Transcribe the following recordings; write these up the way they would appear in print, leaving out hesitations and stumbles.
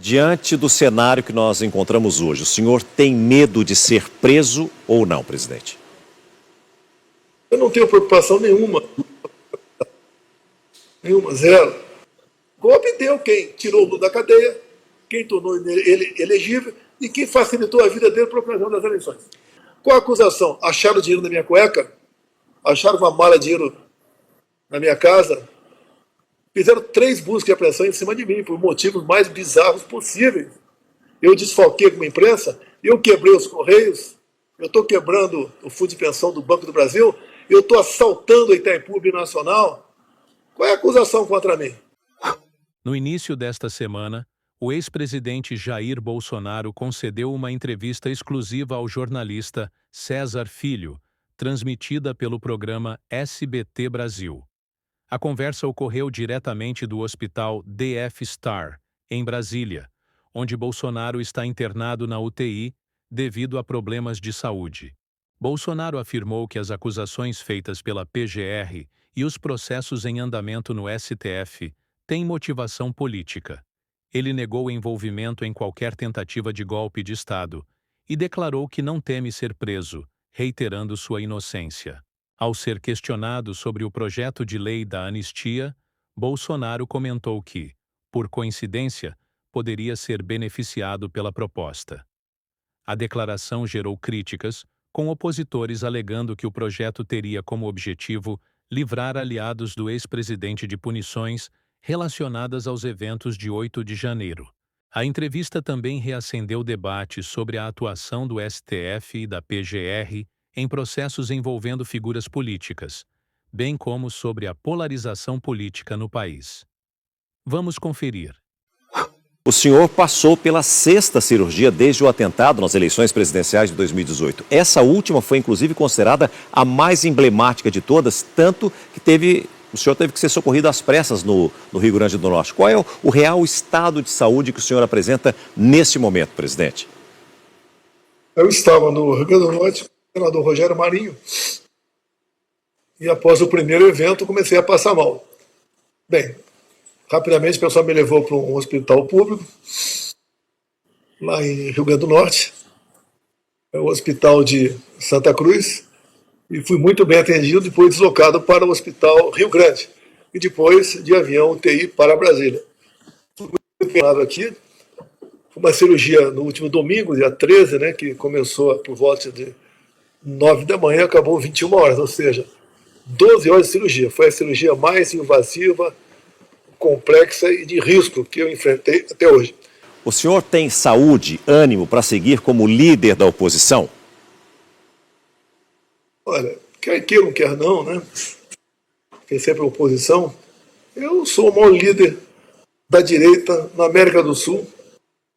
Diante do cenário que nós encontramos hoje, o senhor tem medo de ser preso ou não, presidente? Eu não tenho preocupação nenhuma, zero. Golpe deu quem tirou o Lula da cadeia, quem tornou ele elegível e quem facilitou a vida dele para ocasião das eleições. Qual a acusação? Acharam dinheiro na minha cueca? Acharam uma mala de dinheiro na minha casa? Fizeram 3 buscas de apreensão em cima de mim, por motivos mais bizarros possíveis. Eu desfalquei com a imprensa, eu quebrei os Correios, eu estou quebrando o fundo de pensão do Banco do Brasil, eu estou assaltando a Itaipu Binacional. Qual é a acusação contra mim? No início desta semana, o ex-presidente Jair Bolsonaro concedeu uma entrevista exclusiva ao jornalista César Filho, transmitida pelo programa SBT Brasil. A conversa ocorreu diretamente do hospital DF Star, em Brasília, onde Bolsonaro está internado na UTI devido a problemas de saúde. Bolsonaro afirmou que as acusações feitas pela PGR e os processos em andamento no STF têm motivação política. Ele negou envolvimento em qualquer tentativa de golpe de Estado e declarou que não teme ser preso, reiterando sua inocência. Ao ser questionado sobre o projeto de lei da anistia, Bolsonaro comentou que, por coincidência, poderia ser beneficiado pela proposta. A declaração gerou críticas, com opositores alegando que o projeto teria como objetivo livrar aliados do ex-presidente de punições relacionadas aos eventos de 8 de janeiro. A entrevista também reacendeu debates sobre a atuação do STF e da PGR em processos envolvendo figuras políticas, bem como sobre a polarização política no país. Vamos conferir. O senhor passou pela 6ª cirurgia desde o atentado nas eleições presidenciais de 2018. Essa última foi, inclusive, considerada a mais emblemática de todas, tanto que o senhor teve que ser socorrido às pressas no Rio Grande do Norte. Qual é o real estado de saúde que o senhor apresenta neste momento, presidente? Eu estava no Rio Grande do Norte, com o senador Rogério Marinho, e após o primeiro evento comecei a passar mal. Bem, rapidamente o pessoal me levou para um hospital público, lá em Rio Grande do Norte, é o Hospital de Santa Cruz, e fui muito bem atendido, depois deslocado para o Hospital Rio Grande, e depois de avião UTI para Brasília. Fui muito bem aqui, foi uma cirurgia no último domingo, dia 13, né, que começou por volta de 9 da manhã, acabou 21 horas, ou seja, 12 horas de cirurgia. Foi a cirurgia mais invasiva, complexa e de risco que eu enfrentei até hoje. O senhor tem saúde, ânimo para seguir como líder da oposição? Olha, quer queira ou quer não, né? Tem sempre a oposição. Eu sou o maior líder da direita na América do Sul,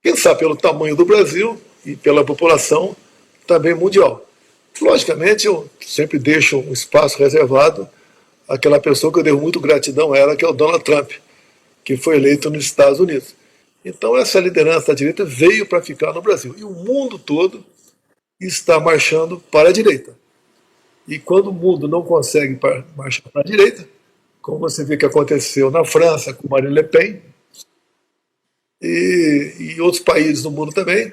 quem sabe pelo tamanho do Brasil e pela população também mundial. Logicamente, eu sempre deixo um espaço reservado àquela pessoa que eu devo muito gratidão a ela, que é o Donald Trump, que foi eleito nos Estados Unidos. Então, essa liderança da direita veio para ficar no Brasil. E o mundo todo está marchando para a direita. E quando o mundo não consegue marchar para a direita, como você vê que aconteceu na França com Marine Le Pen, e outros países do mundo também,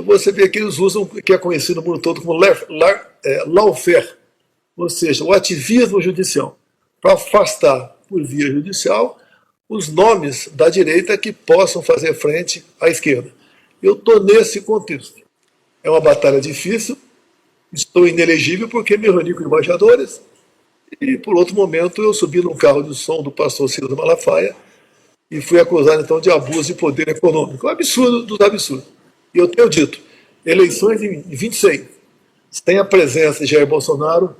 você vê que eles usam o que é conhecido no mundo todo como lawfare, ou seja, o ativismo judicial, para afastar por via judicial os nomes da direita que possam fazer frente à esquerda. Eu estou nesse contexto. É uma batalha difícil, estou inelegível porque me reuni com embaixadores e, por outro momento, eu subi num carro de som do pastor Silas Malafaia e fui acusado, então, de abuso de poder econômico. Um absurdo dos absurdos. E eu tenho dito, eleições em 26, sem a presença de Jair Bolsonaro,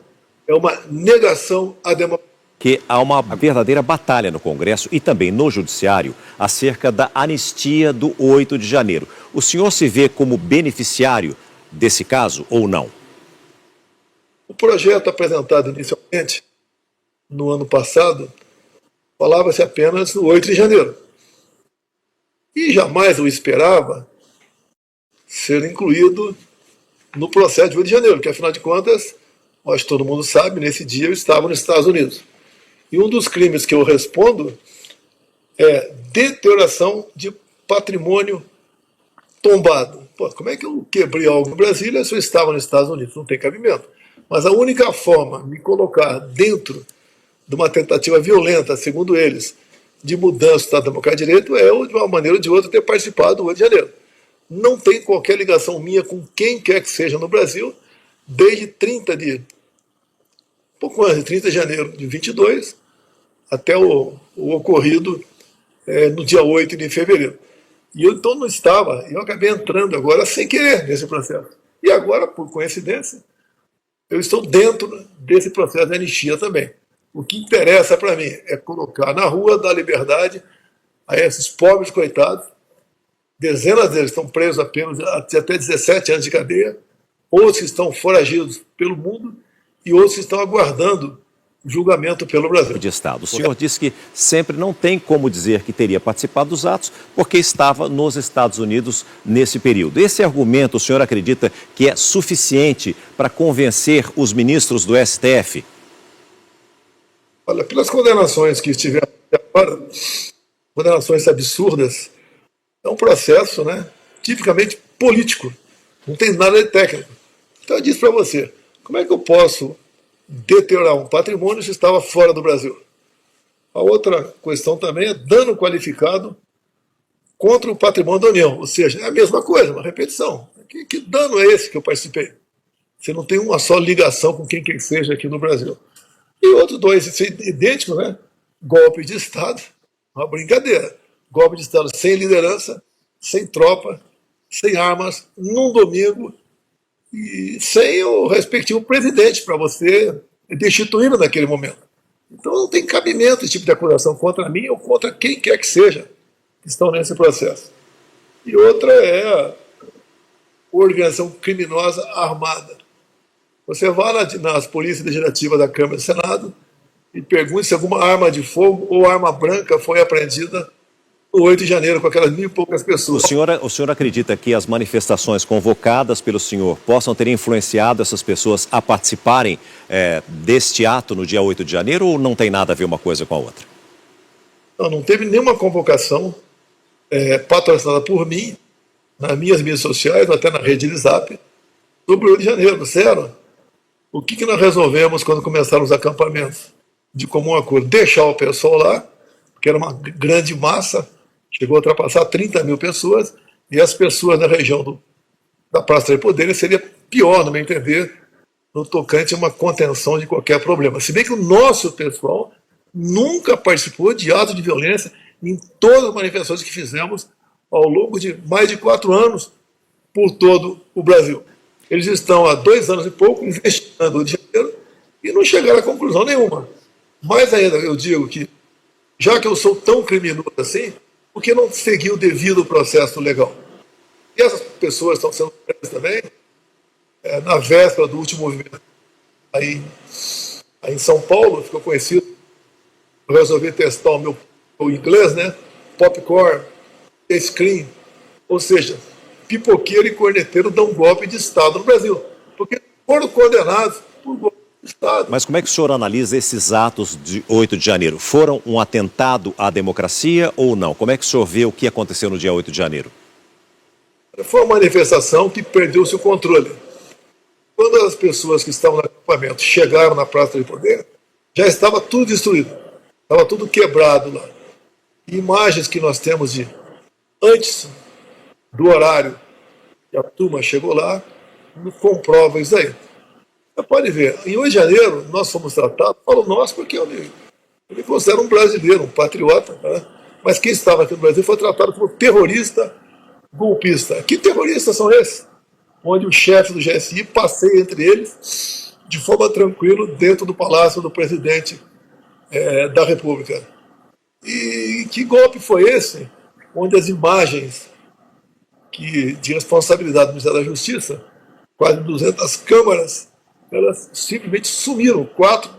é uma negação à democracia. Que há uma verdadeira batalha no Congresso e também no Judiciário acerca da anistia do 8 de janeiro. O senhor se vê como beneficiário desse caso ou não? O projeto apresentado inicialmente, no ano passado, falava-se apenas no 8 de janeiro. E jamais eu esperava ser incluído no processo de 8 de janeiro, que afinal de contas, acho que todo mundo sabe, nesse dia eu estava nos Estados Unidos. E um dos crimes que eu respondo é deterioração de patrimônio tombado. Pô, como é que eu quebrei algo em Brasília se eu estava nos Estados Unidos? Não tem cabimento. Mas a única forma de me colocar dentro de uma tentativa violenta, segundo eles, de mudança do Estado Democrático de Direito é, de uma maneira ou de outra, ter participado do 8 de janeiro. Não tem qualquer ligação minha com quem quer que seja no Brasil, desde pouco antes de 30 de janeiro de 22, até o ocorrido no dia 8 de fevereiro. E eu então não estava, eu acabei entrando agora sem querer nesse processo. E agora, por coincidência, eu estou dentro desse processo de anistia também. O que interessa para mim é colocar na rua da liberdade a esses pobres coitados. Dezenas deles estão presos apenas até 17 anos de cadeia, outros que estão foragidos pelo mundo e outros que estão aguardando julgamento pelo Brasil. De Estado. O senhor disse que sempre não tem como dizer que teria participado dos atos porque estava nos Estados Unidos nesse período. Esse argumento, o senhor acredita que é suficiente para convencer os ministros do STF? Olha, pelas condenações que estiveram agora, condenações absurdas, é um processo, tipicamente político, não tem nada de técnico. Então eu disse para você, como é que eu posso deteriorar um patrimônio se estava fora do Brasil? A outra questão também é dano qualificado contra o patrimônio da União, ou seja, é a mesma coisa, uma repetição. Que dano é esse que eu participei? Você não tem uma só ligação com quem quer que seja aqui no Brasil. E outros dois idênticos, golpe de Estado, uma brincadeira. Golpe de Estado sem liderança, sem tropa, sem armas, num domingo, e sem o respectivo presidente para você destituí-lo naquele momento. Então não tem cabimento esse tipo de acusação contra mim ou contra quem quer que seja que estão nesse processo. E outra é a organização criminosa armada. Você vai nas polícias legislativas da Câmara e do Senado e pergunte se alguma arma de fogo ou arma branca foi apreendida no 8 de janeiro com aquelas 1.000 e poucas pessoas. O senhor acredita que as manifestações convocadas pelo senhor possam ter influenciado essas pessoas a participarem deste ato no dia 8 de janeiro ou não tem nada a ver uma coisa com a outra? Não teve nenhuma convocação patrocinada por mim, nas minhas mídias sociais, ou até na rede de Zap, sobre o 8 de janeiro, zero. O que nós resolvemos quando começaram os acampamentos? De comum acordo, deixar o pessoal lá, que era uma grande massa, chegou a ultrapassar 30 mil pessoas, e as pessoas na região da Praça Três Poderes seria pior, no meu entender, no tocante a uma contenção de qualquer problema. Se bem que o nosso pessoal nunca participou de atos de violência em todas as manifestações que fizemos ao longo de mais de 4 anos por todo o Brasil. Eles estão há 2 anos e pouco investigando o dinheiro e não chegaram a conclusão nenhuma. Mais ainda, eu digo que, já que eu sou tão criminoso assim, por que não seguir o devido processo legal? E essas pessoas estão sendo presas também, na véspera do último movimento. Aí em São Paulo, ficou conhecido, eu resolvi testar o meu inglês, popcorn, screen, ou seja, pipoqueiro e corneteiro dão golpe de Estado no Brasil, porque foram condenados por golpe de Estado. Mas como é que o senhor analisa esses atos de 8 de janeiro? Foram um atentado à democracia ou não? Como é que o senhor vê o que aconteceu no dia 8 de janeiro? Foi uma manifestação que perdeu-se o controle. Quando as pessoas que estavam no acampamento chegaram na Praça do Poder, já estava tudo destruído, estava tudo quebrado lá. Imagens que nós temos de antes do horário que a turma chegou lá, comprova isso aí. Você pode ver, em 8 de janeiro nós fomos tratados, falo nós porque eu me considero um brasileiro, um patriota, mas quem estava aqui no Brasil foi tratado como terrorista golpista. Que terroristas são esses? Onde o chefe do GSI passeia entre eles de forma tranquila dentro do palácio do presidente da República. E que golpe foi esse? Onde as imagens de responsabilidade do Ministério da Justiça, quase 200 câmaras, elas simplesmente sumiram. 4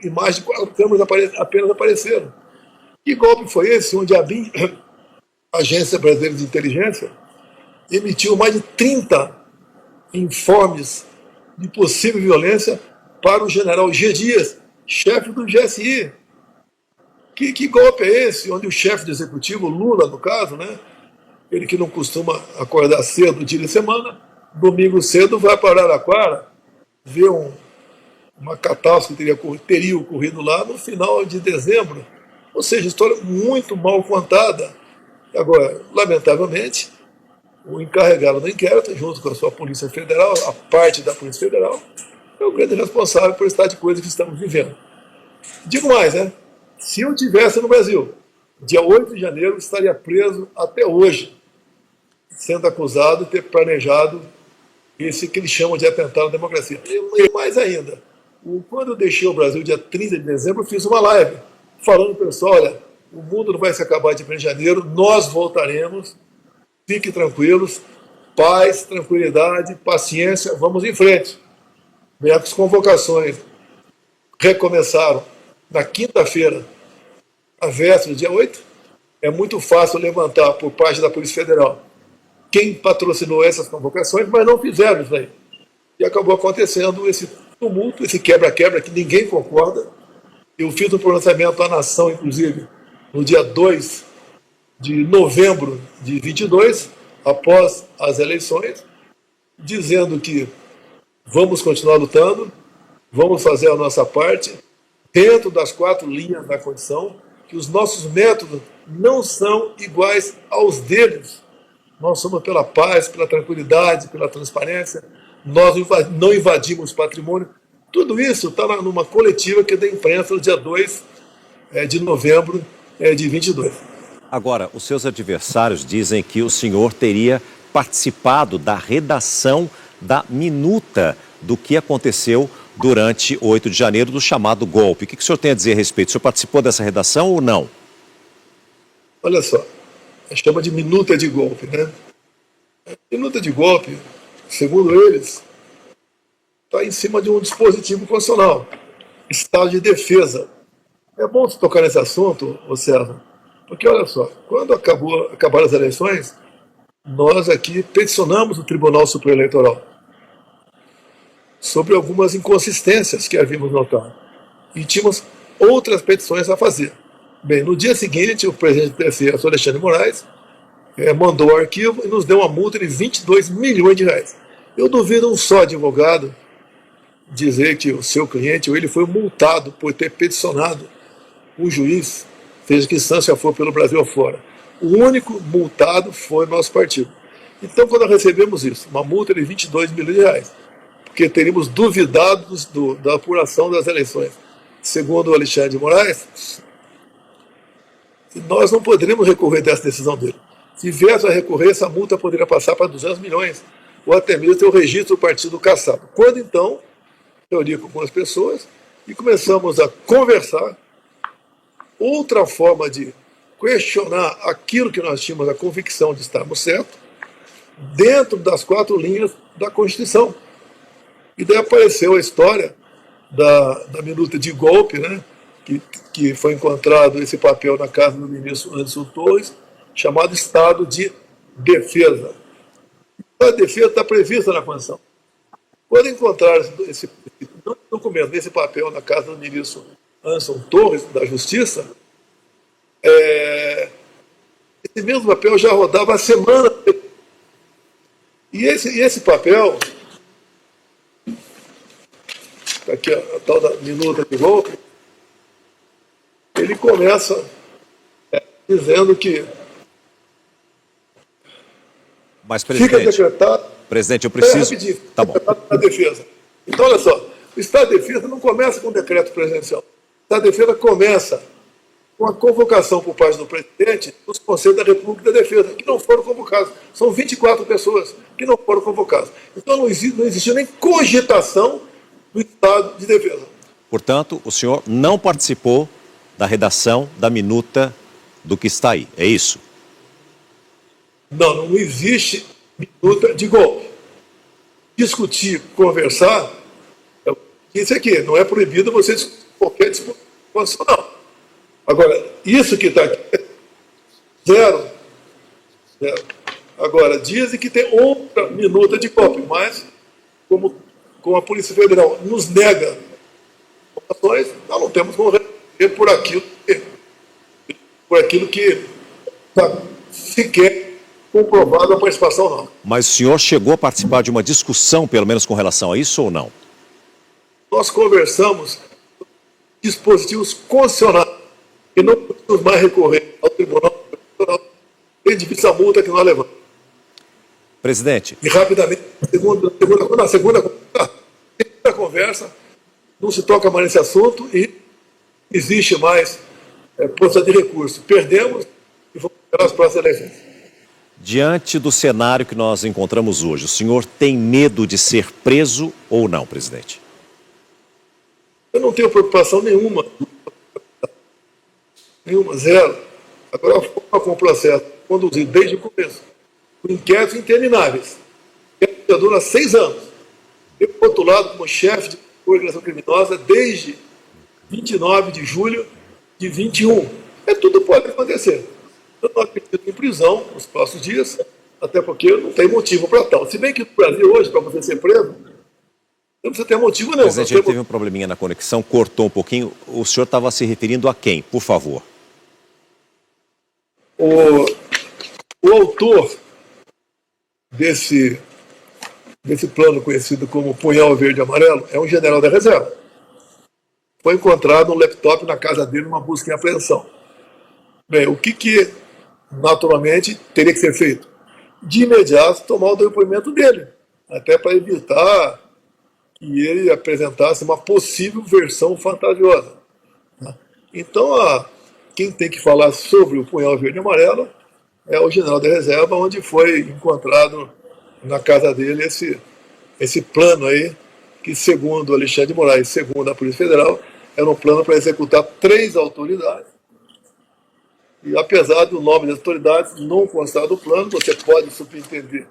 imagens de 4 câmaras apenas apareceram. Que golpe foi esse? Onde a BIM, Agência Brasileira de Inteligência, emitiu mais de 30 informes de possível violência para o general G. Dias, chefe do GSI. Que golpe é esse, onde o chefe do executivo, Lula, no caso, né, ele que não costuma acordar cedo dia de semana, domingo cedo vai para Araraquara ver uma catástrofe que teria ocorrido lá no final de dezembro. Ou seja, história muito mal contada. Agora, lamentavelmente, o encarregado do inquérito, junto com a sua Polícia Federal, a parte da Polícia Federal, é o grande responsável por esse estado de coisa que estamos vivendo. Digo mais, né? Se eu estivesse no Brasil, dia 8 de janeiro, estaria preso até hoje, sendo acusado de ter planejado esse que eles chamam de atentado à democracia. E mais ainda, quando eu deixei o Brasil, dia 30 de dezembro, eu fiz uma live falando para o pessoal, olha, o mundo não vai se acabar de 1 de janeiro, nós voltaremos, fiquem tranquilos, paz, tranquilidade, paciência, vamos em frente. As convocações recomeçaram na quinta-feira, a véspera do dia 8, é muito fácil levantar por parte da Polícia Federal quem patrocinou essas convocações, mas não fizeram isso aí. E acabou acontecendo esse tumulto, esse quebra-quebra que ninguém concorda. Eu fiz um pronunciamento à nação, inclusive, no dia 2 de novembro de 22, após as eleições, dizendo que vamos continuar lutando, vamos fazer a nossa parte, dentro das 4 linhas da Constituição, que os nossos métodos não são iguais aos deles. Nós somos pela paz, pela tranquilidade, pela transparência, nós não invadimos patrimônio. Tudo isso está numa coletiva que é da imprensa no dia 2 de novembro de 22. Agora, os seus adversários dizem que o senhor teria participado da redação da minuta do que aconteceu durante 8 de janeiro, do chamado golpe. O que o senhor tem a dizer a respeito? O senhor participou dessa redação ou não? Olha só, chama de minuta de golpe, né? Minuta de golpe, segundo eles, está em cima de um dispositivo constitucional, estado de defesa. É bom você tocar nesse assunto, César, porque olha só, quando acabaram as eleições, nós aqui peticionamos o Tribunal Superior Eleitoral sobre algumas inconsistências que havíamos notado. E tínhamos outras petições a fazer. Bem, no dia seguinte, o presidente do TSE, Alexandre de Moraes, mandou o arquivo e nos deu uma multa de 22 milhões de reais. Eu duvido um só advogado dizer que o seu cliente ou ele foi multado por ter peticionado um juiz, seja que instância for pelo Brasil afora. O único multado foi o nosso partido. Então, quando recebemos isso, uma multa de 22 milhões de reais, porque teríamos duvidado da apuração das eleições, segundo o Alexandre de Moraes, nós não poderíamos recorrer dessa decisão dele. Se viesse a recorrer, essa multa poderia passar para 200 milhões, ou até mesmo ter o registro do partido cassado. Quando, então, reuni com algumas pessoas e começamos a conversar, outra forma de questionar aquilo que nós tínhamos a convicção de estarmos certos, dentro das 4 linhas da Constituição. E daí apareceu a história da minuta de golpe, né? Que foi encontrado esse papel na casa do ministro Anderson Torres, chamado Estado de Defesa. A defesa está prevista na Constituição. Quando encontraram esse documento, esse papel na casa do ministro Anderson Torres, da Justiça, esse mesmo papel já rodava há semana. E esse papel, aqui a tal da minuta de golpe, ele começa dizendo que mas, presidente, fica decretado... Presidente, eu preciso... Rapidinho, tá bom. Da defesa. Então, olha só, o Estado de Defesa não começa com decreto presidencial. O Estado de Defesa começa com a convocação por parte do presidente dos Conselhos da República da Defesa, que não foram convocados. São 24 pessoas que não foram convocadas. Então, não existiu nem cogitação do Estado de Defesa. Portanto, o senhor não participou da redação da minuta do que está aí, é isso? Não existe minuta de golpe. Discutir, conversar, isso aqui, não é proibido você discutir qualquer disposição, não. Agora, isso que está aqui, zero. Agora, dizem que tem outra minuta de golpe, mas, como a Polícia Federal nos nega informações, nós não temos como resolver por aquilo que por aquilo que está sequer comprovado a participação, não. Mas o senhor chegou a participar de uma discussão, pelo menos com relação a isso ou não? Nós conversamos dispositivos constitucionais e não podemos mais recorrer ao Tribunal Constitucional difícil a multa que nós levamos. Presidente. E rapidamente, na segunda conversa, não se toca mais nesse assunto e existe mais possibilidade de recurso. Perdemos e vamos esperar as próximas eleições. Diante do cenário que nós encontramos hoje, o senhor tem medo de ser preso ou não, presidente? Eu não tenho preocupação nenhuma. Nenhuma, zero. Agora, a forma como o processo conduzido desde o começo, por inquéritos intermináveis, que dura 6 anos. Eu, por outro lado, como chefe de organização criminosa, desde 29 de julho de 21. Tudo pode acontecer. Eu não acredito em prisão nos próximos dias, até porque não tem motivo para tal. Se bem que no Brasil hoje, para você ser preso, não precisa ter motivo, não. Presidente, ele teve um probleminha na conexão, cortou um pouquinho. O senhor estava se referindo a quem, por favor? O autor desse plano conhecido como Punhal Verde e Amarelo é um general da reserva. Foi encontrado um laptop na casa dele numa busca e apreensão. Bem, o que naturalmente teria que ser feito? De imediato tomar o depoimento dele, até para evitar que ele apresentasse uma possível versão fantasiosa. Então, quem tem que falar sobre o Punhal Verde e Amarelo é o general da reserva, onde foi encontrado na casa dele esse plano aí, que segundo Alexandre de Moraes, segundo a Polícia Federal, era um plano para executar 3 autoridades. E apesar do nome das autoridades não constar do plano, você pode subentender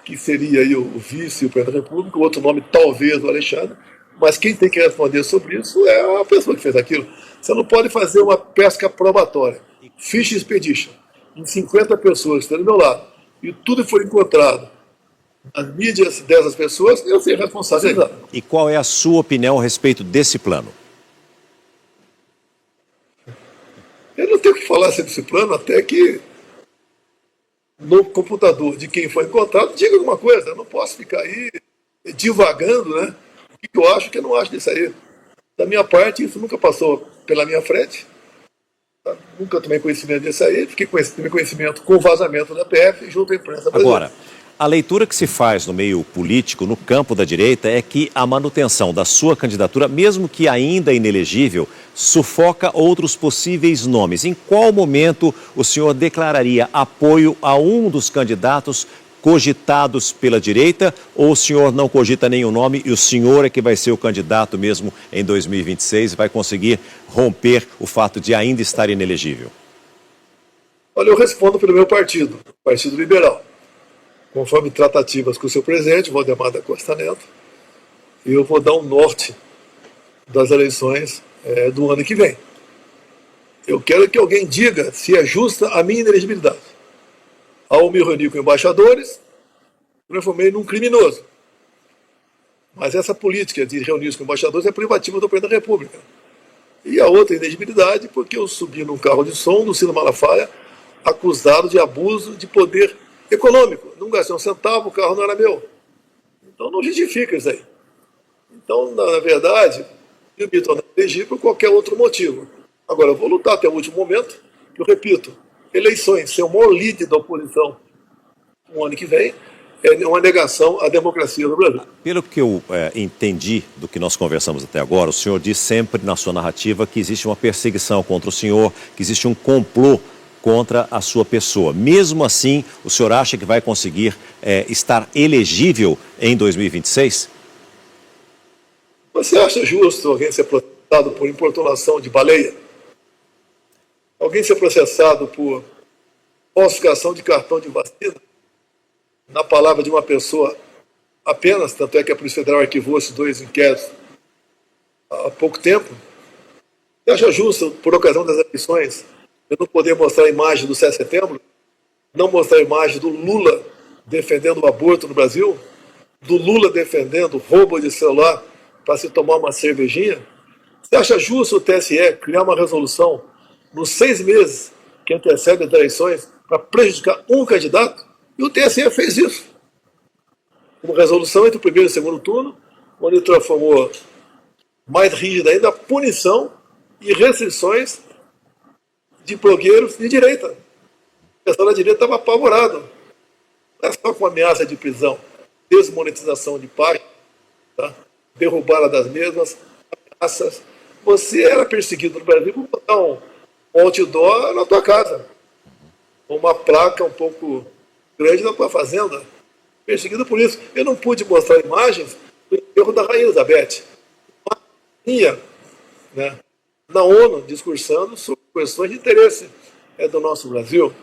que seria aí o vice e o presidente da República, o outro nome talvez o Alexandre, mas quem tem que responder sobre isso é a pessoa que fez aquilo. Você não pode fazer uma pesca probatória, ficha expedition, em 50 pessoas que estão do meu lado, e tudo foi encontrado nas mídias dessas pessoas, eu sei responsabilizado. E qual é a sua opinião a respeito desse plano? Eu não tenho que falar sobre esse plano até que no computador de quem foi encontrado diga alguma coisa. Eu não posso ficar aí divagando, né? O que eu acho, o que eu não acho disso aí. Da minha parte, isso nunca passou pela minha frente. Nunca tomei conhecimento disso aí. Fiquei tomei conhecimento com o vazamento da PF junto à imprensa brasileira. Agora, a leitura que se faz no meio político, no campo da direita, é que a manutenção da sua candidatura, mesmo que ainda inelegível, sufoca outros possíveis nomes. Em qual momento o senhor declararia apoio a um dos candidatos cogitados pela direita, ou o senhor não cogita nenhum nome e o senhor é que vai ser o candidato mesmo em 2026 e vai conseguir romper o fato de ainda estar inelegível? Olha, eu respondo pelo meu partido, o Partido Liberal. Conforme tratativas com o seu presidente, Valdemar da Costa Neto, eu vou dar um norte das eleições do ano que vem. Eu quero que alguém diga se é justa a minha inelegibilidade. Ao me reunir com embaixadores, eu transformei num criminoso. Mas essa política de reunir com embaixadores é privativa do presidente da República. E a outra inelegibilidade, porque eu subi num carro de som do Ciro Malafaia, acusado de abuso de poder econômico. Não gastei um centavo, o carro não era meu. Então não justifica isso aí. Então, na verdade, eu me tornei elegível por qualquer outro motivo. Agora, eu vou lutar até o último momento, que eu repito, eleições, ser o maior líder da oposição no ano que vem, é uma negação à democracia no Brasil. Pelo que eu entendi do que nós conversamos até agora, o senhor diz sempre na sua narrativa que existe uma perseguição contra o senhor, que existe um complô contra a sua pessoa. Mesmo assim, o senhor acha que vai conseguir estar elegível em 2026? Você acha justo alguém ser processado por importunação de baleia? Alguém ser processado por falsificação de cartão de vacina? Na palavra de uma pessoa apenas, tanto é que a Polícia Federal arquivou esses 2 inquéritos há pouco tempo. Você acha justo, por ocasião das eleições, eu não poder mostrar a imagem do 7 de setembro, não mostrar a imagem do Lula defendendo o aborto no Brasil, do Lula defendendo roubo de celular para se tomar uma cervejinha? Você acha justo o TSE criar uma resolução nos 6 meses que antecedem as eleições para prejudicar um candidato, e o TSE fez isso. Uma resolução entre o primeiro e o segundo turno, onde transformou mais rígida ainda a punição e restrições de blogueiros de direita. O pessoal da direita estava apavorado. Não é só com ameaça de prisão, desmonetização de páginas, tá? Derrubada das mesmas, ameaças. Você era perseguido no Brasil por botar um outdoor na tua casa, uma placa um pouco grande na tua fazenda, perseguido por isso. Eu não pude mostrar imagens do enterro da Rainha Elizabeth. Tinha, né, na ONU discursando sobre questões de interesse do nosso Brasil.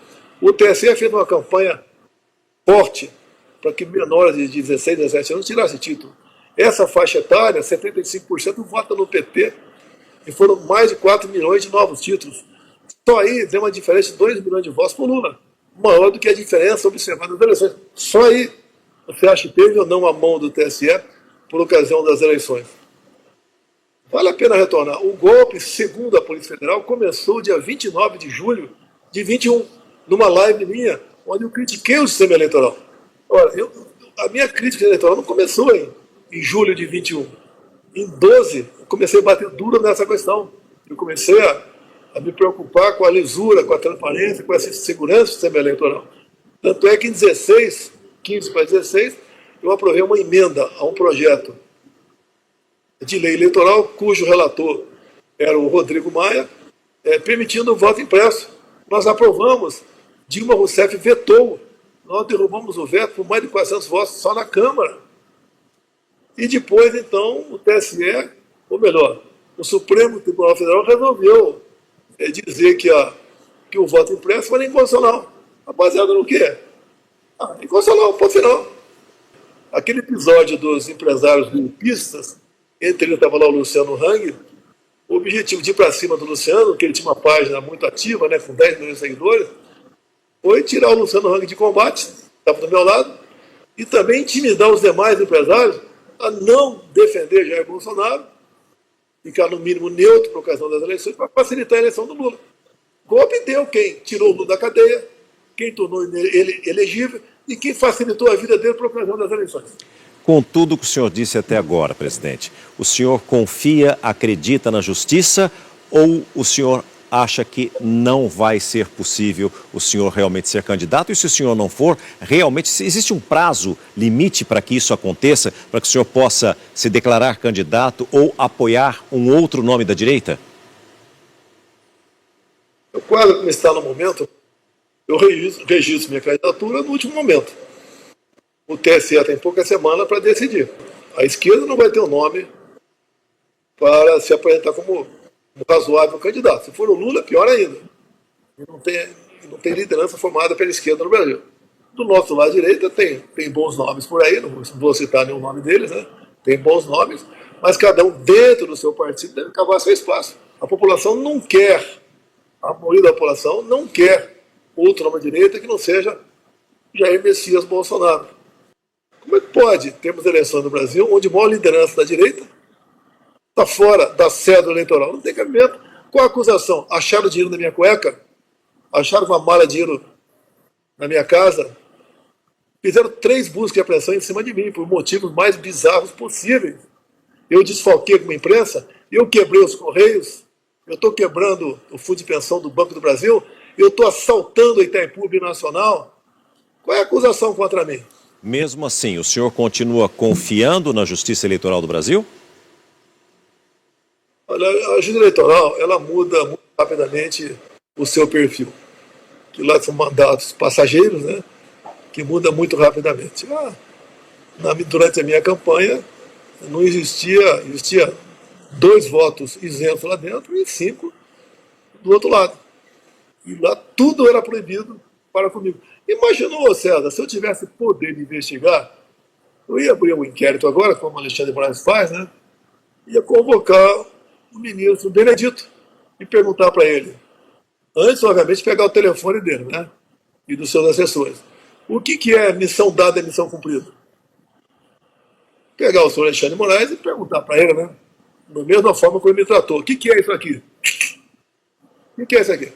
O TSE fez uma campanha forte para que menores de 16, 17 anos tirassem título. Essa faixa etária, 75% vota no PT, e foram mais de 4 milhões de novos títulos. Só aí deu uma diferença de 2 milhões de votos por Lula, maior do que a diferença observada nas eleições. Só aí você acha que teve ou não a mão do TSE por ocasião das eleições? Vale a pena retornar. O golpe, segundo a Polícia Federal, começou dia 29 de julho de 21, numa live minha, onde eu critiquei o sistema eleitoral. Ora, a minha crítica eleitoral não começou em julho de 21. Em 12, eu comecei a bater duro nessa questão. Eu comecei a me preocupar com a lisura, com a transparência, com a segurança do sistema eleitoral. Tanto é que em 16, 15 para 16, eu aprovei uma emenda a um projeto de lei eleitoral, cujo relator era o Rodrigo Maia, permitindo o voto impresso. Nós aprovamos, Dilma Rousseff vetou, nós derrubamos o veto por mais de 400 votos só na Câmara. E depois, então, o TSE, ou melhor, o Supremo Tribunal Federal resolveu dizer que o voto impresso era inconstitucional. Baseado no quê? Inconstitucional, ponto final. Aquele episódio dos empresários golpistas, entre eles estava lá o Luciano Hang, o objetivo de ir para cima do Luciano, que ele tinha uma página muito ativa, né, com 10 milhões de seguidores, foi tirar o Luciano Hang de combate, estava do meu lado, e também intimidar os demais empresários a não defender Jair Bolsonaro, ficar no mínimo neutro por ocasião das eleições, para facilitar a eleição do Lula. Golpe deu quem tirou o Lula da cadeia, quem tornou ele elegível e quem facilitou a vida dele por ocasião das eleições. Com tudo que o senhor disse até agora, presidente, o senhor confia, acredita na justiça ou o senhor acha que não vai ser possível o senhor realmente ser candidato? E se o senhor não for, realmente existe um prazo limite para que isso aconteça, para que o senhor possa se declarar candidato ou apoiar um outro nome da direita? O quadro como está no momento, eu registro minha candidatura no último momento. O TSE tem pouca semana para decidir. A esquerda não vai ter um nome para se apresentar como um razoável candidato. Se for o Lula, pior ainda. E não tem liderança formada pela esquerda no Brasil. Do nosso lado direito tem bons nomes por aí, não vou citar nenhum nome deles, né? Tem bons nomes, mas cada um dentro do seu partido deve cavar seu espaço. A população não quer, a maioria da população não quer outro nome à direita que não seja Jair Messias Bolsonaro. Como é que pode termos eleições no Brasil onde a maior liderança da direita está fora da cédula eleitoral? Não tem cabimento. Qual a acusação? Acharam dinheiro na minha cueca? Acharam uma mala de dinheiro na minha casa? Fizeram 3 buscas de apreensão em cima de mim, por motivos mais bizarros possíveis. Eu desfalquei com a imprensa, eu quebrei os Correios, eu estou quebrando o fundo de pensão do Banco do Brasil, eu estou assaltando a Itaipu Binacional. Qual é a acusação contra mim? Mesmo assim, o senhor continua confiando na Justiça Eleitoral do Brasil? Olha, a Justiça Eleitoral, ela muda muito rapidamente o seu perfil. Que lá são mandatos passageiros, né? Que muda muito rapidamente. Durante a minha campanha, não existia 2 votos isentos lá dentro e 5 do outro lado. E lá tudo era proibido para comigo. Imaginou, César, se eu tivesse poder de investigar, eu ia abrir um inquérito agora, como o Alexandre de Moraes faz, né? Ia convocar o ministro Benedito e perguntar para ele, antes, obviamente, pegar o telefone dele, né? E dos seus assessores. O que é missão dada e missão cumprida? Pegar o senhor Alexandre de Moraes e perguntar para ele, né? Da mesma forma como ele me tratou. O que é isso aqui? O que é isso aqui?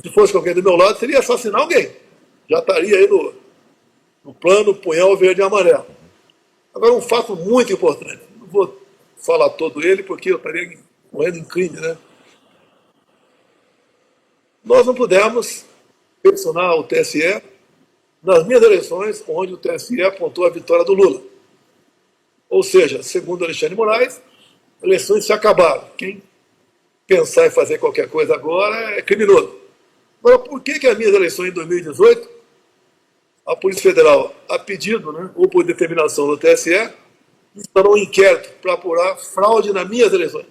Se fosse alguém do meu lado, seria assassinar alguém. Já estaria aí no plano punhal verde e amarelo. Agora, um fato muito importante. Não vou falar todo ele, porque eu estaria morrendo em crime, né? Nós não pudemos pressionar o TSE nas minhas eleições, onde o TSE apontou a vitória do Lula. Ou seja, segundo Alexandre de Moraes, eleições se acabaram. Quem pensar em fazer qualquer coisa agora é criminoso. Agora, por que as minhas eleições em 2018, a Polícia Federal, a pedido, né, ou por determinação do TSE, instalou um inquérito para apurar fraude nas minhas eleições,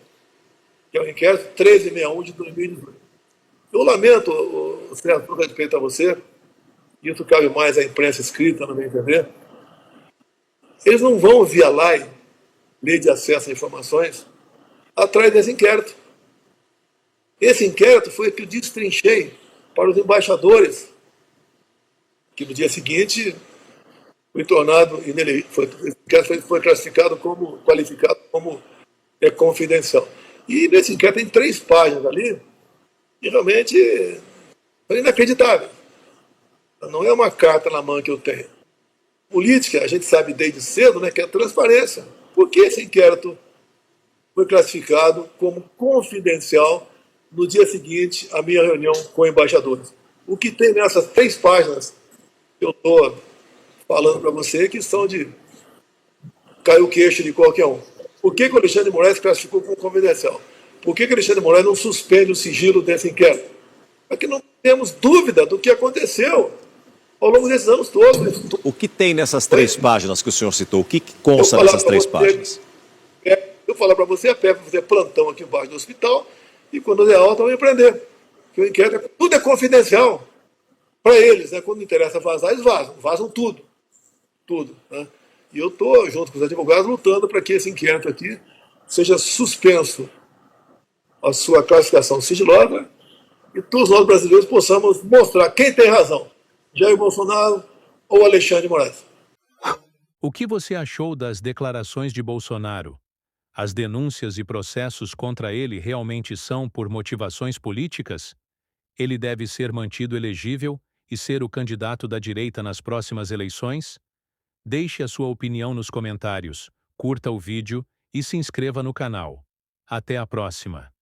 que é o inquérito 1361 de 2018. Eu lamento, Sérgio, com respeito a você, isso cabe mais à imprensa escrita, no meu entender, eles não vão via lei de acesso a informações, atrás desse inquérito. Esse inquérito foi o que eu destrinchei para os embaixadores, que no dia seguinte foi tornado foi classificado como, qualificado como confidencial. E nesse inquérito tem 3 páginas ali, e realmente é inacreditável. Não é uma carta na mão que eu tenho. Política, a gente sabe desde cedo, né, que é transparência. Por que esse inquérito foi classificado como confidencial no dia seguinte à minha reunião com embaixadores? O que tem nessas 3 páginas que eu estou falando para você que são de cair o queixo de qualquer um. Por que o Alexandre de Moraes classificou como confidencial? Por que o Alexandre de Moraes não suspende o sigilo desse inquérito? Para que não temos dúvida do que aconteceu ao longo desses anos todos. O que tem nessas 3 páginas que o senhor citou? O que consta nessas 3 páginas? Eu falar para você, a PF vai fazer plantão aqui embaixo do hospital e quando der alta vai me prender. Porque o inquérito, tudo é confidencial para eles, né? Quando interessa vazar, eles vazam tudo. Tudo. Né? E eu estou, junto com os advogados, lutando para que esse inquérito aqui seja suspenso a sua classificação sigilosa e todos nós brasileiros possamos mostrar quem tem razão, Jair Bolsonaro ou Alexandre de Moraes. O que você achou das declarações de Bolsonaro? As denúncias e processos contra ele realmente são por motivações políticas? Ele deve ser mantido elegível e ser o candidato da direita nas próximas eleições? Deixe a sua opinião nos comentários, curta o vídeo e se inscreva no canal. Até a próxima!